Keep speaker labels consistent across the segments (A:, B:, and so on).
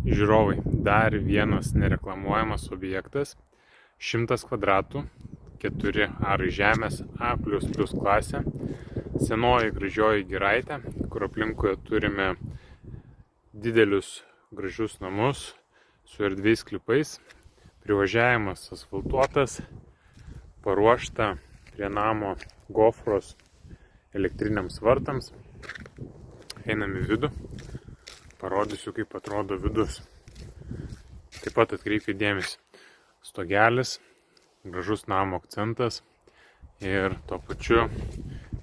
A: Žiūrovai, dar vienas nereklamuojamas objektas, 100 kvadratų, 4 arai žemės, A++ klasė, senoji gražioji giraitė, kur aplinkoje turime didelius gražius namus su erdviais klipais, privažiavimas asfaltuotas, paruošta prie namo gofros elektriniams vartams. Einam į vidų. Parodysiu, kaip atrodo vidus. Taip pat atkreipiu dėmesį. Stogelis, gražus namo akcentas ir tuo pačiu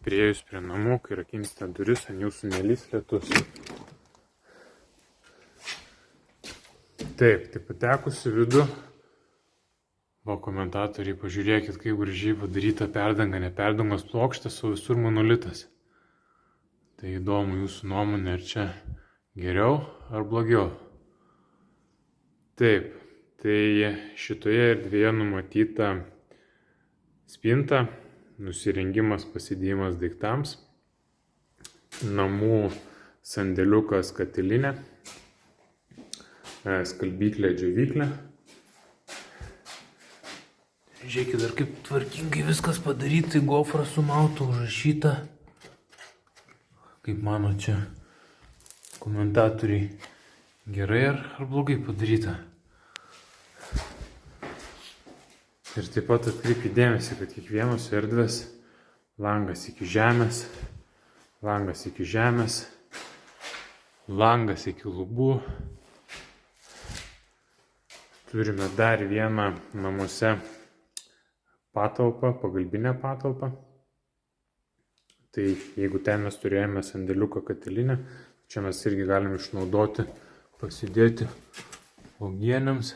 A: priėjus prie namų, kai rakinsite duris, ant jūsų nelys lietus. Taip, tai patekus į vidų, komentatoriai, pažiūrėkit, kaip gražiai padaryta perdanga, ne perdangos plokštės, o visur monolitas. Tai įdomu jūsų nuomonė, ar čia geriau ar blogiau. Taip, tai šitoje erdvėje numatyta spinta, nusirengimas, pasidėjimas daiktams, namų sandėliukas katilinė, skalbyklė, džiovyklė. Žiūrėkit, dar kaip tvarkingai viskas padaryta, gofra sumauta, užrašyta. Kaip mano čia komentatoriai, gerai ar blogai padaryta. Ir taip pat atkreipiu dėmesį, kad kiekvienos erdvės langas iki žemės, langas iki žemės, langas iki lubų. Turime dar vieną namuose patalpą, pagalbinę patalpą. Tai jeigu ten mes turėjome sandėliuką katilinę, čia mes irgi galime išnaudoti, pasidėti uogienėms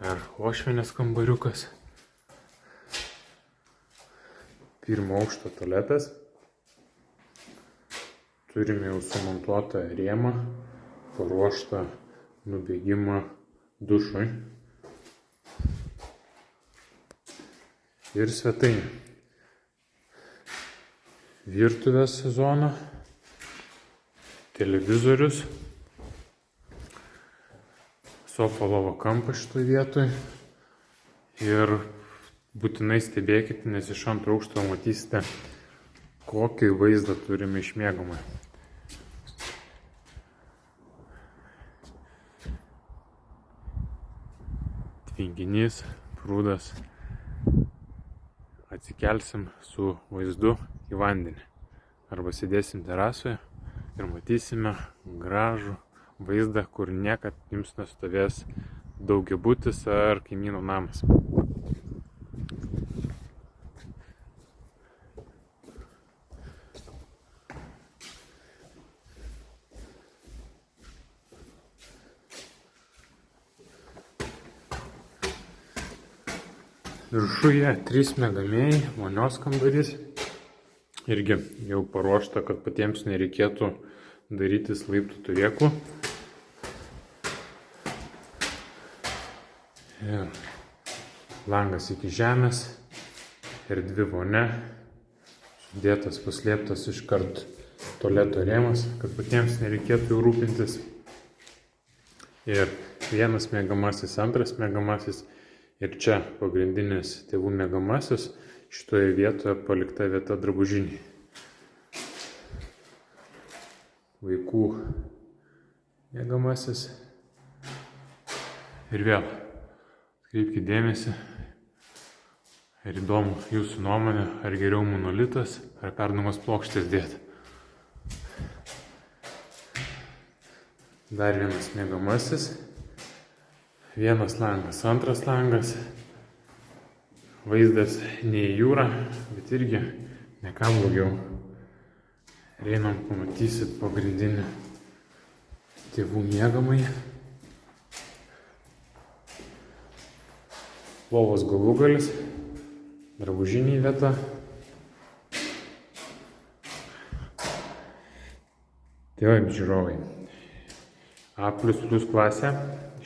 A: ar uošvienės kambariukas. Pirmo aukšto tualetas. Turime jau sumontuotą rėmą, paruoštą nubėgimą dušui. Ir svetainė. Virtuvės zona. Televizorius, sofa lova kampas šitoj vietoj ir būtinai stebėkite, nes iš antro aukšto matysite, kokį vaizdą turime iš miegamojo. Tvenkinys, prūdas. Atsikelsim su vaizdu į vandenį arba sėdėsim terasoje ir matysime gražų vaizdą, kur niekad jums nestovės daugiabutis ar kaimyno namas. Viršuje 3 miegamieji, vonios kambarys. Irgi jau paruošta, kad patiems nereikėtų darytis laiptų turėklų. Langas iki žemės, erdvi vonia, sudėtas, paslėptas iškart tualeto rėmas, kad patiems nereikėtų jau rūpintis. Ir vienas miegamasis, antras miegamasis ir čia pagrindinis tėvų miegamasis, šitoje vietoje palikta vieta drabužiniai. Vaikų miegamasis. Ir vėl, atkreipkite dėmesį, ar įdomu jūsų nuomonė, ar geriau monolitas, ar perdangos plokštės dėti. Dar vienas miegamasis, vienas langas, antras langas, vaizdas ne į jūrą, bet irgi ne ką blogiau. Ir einam, pamatysit pagrindinį tėvų miegamąjį. Lovos galūgalis, drabužiniai vieta. Tai va, žiūrovai. A++ klasė,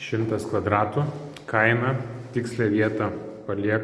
A: 100 kvadratų, kaina, tikslę vietą palieka.